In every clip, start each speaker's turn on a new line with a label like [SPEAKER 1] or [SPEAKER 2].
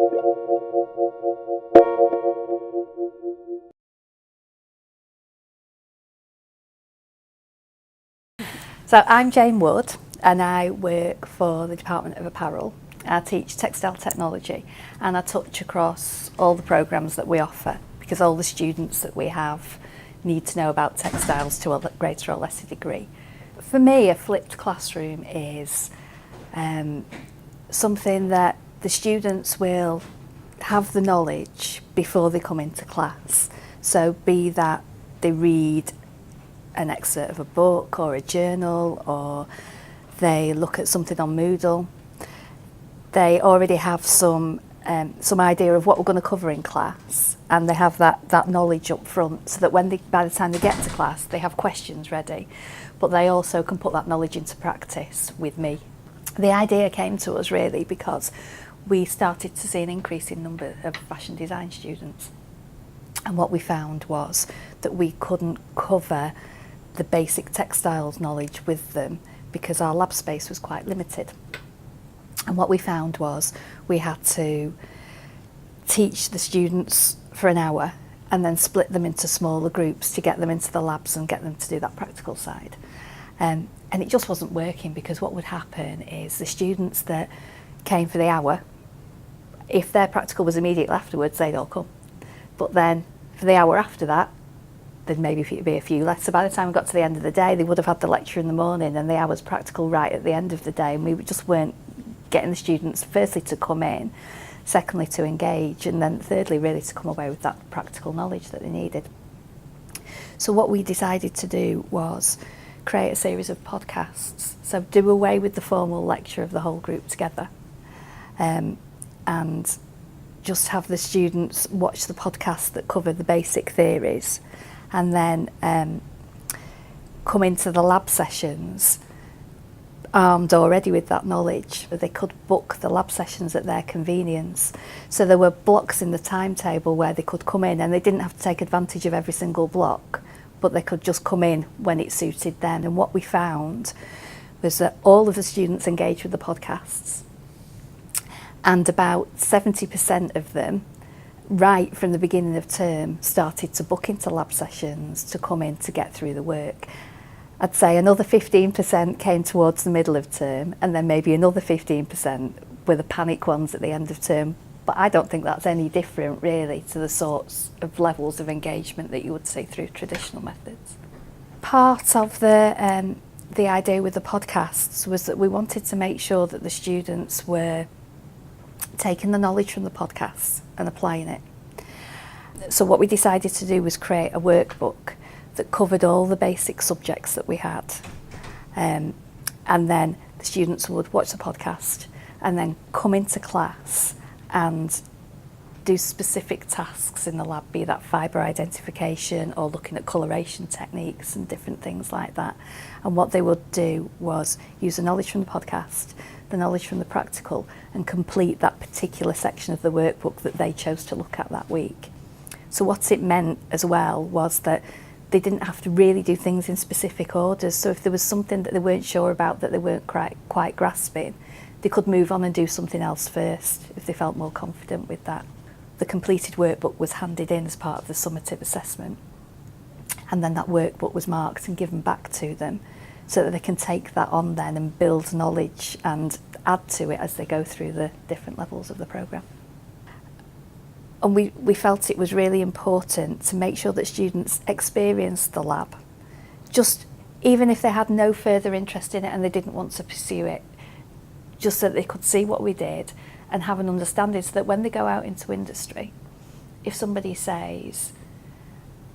[SPEAKER 1] So I'm Jane Wood and I work for the Department of Apparel. I teach textile technology and I touch across all the programmes that we offer because all the students that we have need to know about textiles to a greater or lesser degree. For me, a flipped classroom is something that the students will have the knowledge before they come into class. So be that they read an excerpt of a book or a journal, or they look at something on Moodle, they already have some idea of what we're going to cover in class, and they have that knowledge up front, so that by the time they get to class, they have questions ready, but they also can put that knowledge into practice with me. The idea came to us really because we started to see an increasing number of fashion design students, and what we found was that we couldn't cover the basic textiles knowledge with them because our lab space was quite limited. And what we found was we had to teach the students for an hour and then split them into smaller groups to get them into the labs and get them to do that practical side. And it just wasn't working, because what would happen is the students that came for the hour, if their practical was immediately afterwards, they'd all come. But then for the hour after that, there'd maybe be a few less. So by the time we got to the end of the day, they would have had the lecture in the morning and the hour's practical right at the end of the day, and we just weren't getting the students, firstly, to come in, secondly, to engage, and then thirdly, really to come away with that practical knowledge that they needed. So what we decided to do was create a series of podcasts. So do away with the formal lecture of the whole group together, and just have the students watch the podcasts that cover the basic theories, and then come into the lab sessions armed already with that knowledge. They could book the lab sessions at their convenience. So there were blocks in the timetable where they could come in, and they didn't have to take advantage of every single block, but they could just come in when it suited them. And what we found was that all of the students engaged with the podcasts, and about 70% of them, right from the beginning of term, started to book into lab sessions to come in to get through the work. I'd say another 15% came towards the middle of term, and then maybe another 15% were the panic ones at the end of term. But I don't think that's any different really to the sorts of levels of engagement that you would see through traditional methods. Part of the idea with the podcasts was that we wanted to make sure that the students were taking the knowledge from the podcasts and applying it. So what we decided to do was create a workbook that covered all the basic subjects that we had. And then the students would watch the podcast and then come into class and do specific tasks in the lab, be that fibre identification or looking at coloration techniques and different things like that. And what they would do was use the knowledge from the podcast, the knowledge from the practical, and complete that particular section of the workbook that they chose to look at that week. So what it meant as well was that they didn't have to really do things in specific orders. So if there was something that they weren't sure about, that they weren't quite grasping, they could move on and do something else first if they felt more confident with that. The completed workbook was handed in as part of the summative assessment, and then that workbook was marked and given back to them so that they can take that on then and build knowledge and add to it as they go through the different levels of the programme. And we felt it was really important to make sure that students experienced the lab, just even if they had no further interest in it and they didn't want to pursue it, just so that they could see what we did and have an understanding, so that when they go out into industry, if somebody says,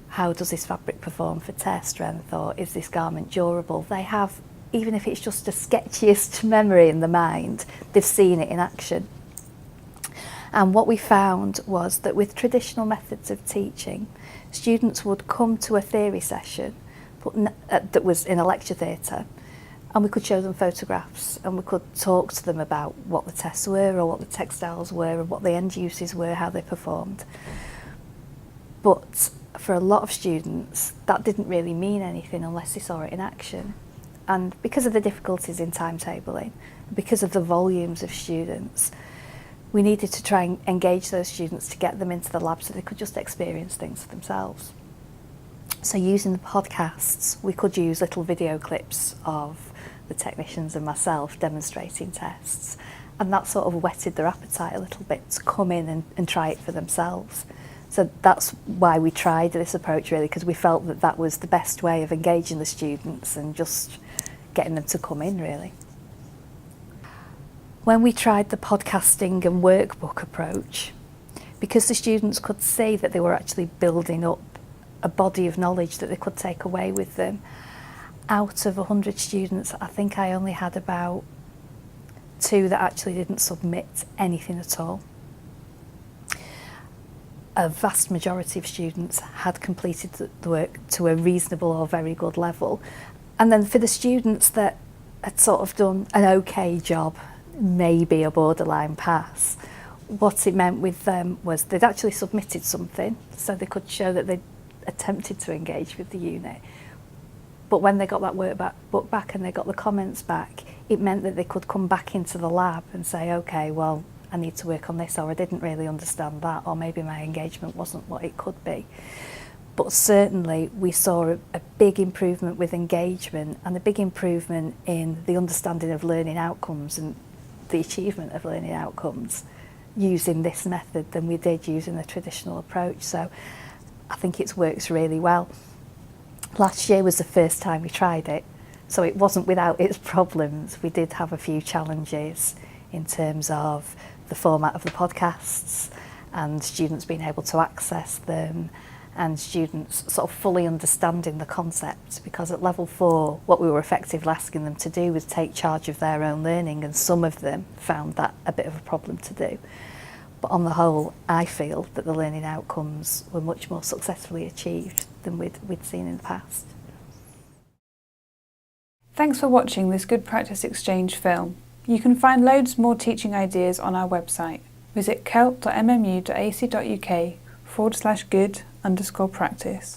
[SPEAKER 1] how does this fabric perform for tear strength, or is this garment durable, they have, even if it's just the sketchiest memory in the mind, they've seen it in action. And what we found was that with traditional methods of teaching, students would come to a theory session that was in a lecture theatre, and we could show them photographs and we could talk to them about what the tests were or what the textiles were and what the end uses were, how they performed. But for a lot of students, that didn't really mean anything unless they saw it in action. And because of the difficulties in timetabling, because of the volumes of students, we needed to try and engage those students to get them into the lab so they could just experience things for themselves. So using the podcasts, we could use little video clips of the technicians and myself demonstrating tests, and that sort of whetted their appetite a little bit to come in and try it for themselves. So that's why we tried this approach, really, because we felt that that was the best way of engaging the students and just getting them to come in, really. When we tried the podcasting and workbook approach, because the students could see that they were actually building up a body of knowledge that they could take away with them, out of 100 students, I think I only had about 2 that actually didn't submit anything at all. A vast majority of students had completed the work to a reasonable or very good level. And then for the students that had sort of done an okay job, maybe a borderline pass, what it meant with them was they'd actually submitted something, so they could show that they'd attempted to engage with the unit. But when they got that workbook back and they got the comments back, it meant that they could come back into the lab and say, okay, well, I need to work on this, or I didn't really understand that, or maybe my engagement wasn't what it could be. But certainly we saw a big improvement with engagement and a big improvement in the understanding of learning outcomes and the achievement of learning outcomes using this method than we did using the traditional approach. So I think it's worked really well. Last year was the first time we tried it, so it wasn't without its problems. We did have a few challenges in terms of the format of the podcasts and students being able to access them and students sort of fully understanding the concept, because at level 4 what we were effectively asking them to do was take charge of their own learning, and some of them found that a bit of a problem to do. But on the whole, I feel that the learning outcomes were much more successfully achieved than we'd seen in the past.
[SPEAKER 2] Thanks for watching this Good Practice Exchange film. You can find loads more teaching ideas on our website. Visit celt.mmu.ac.uk/good_practice.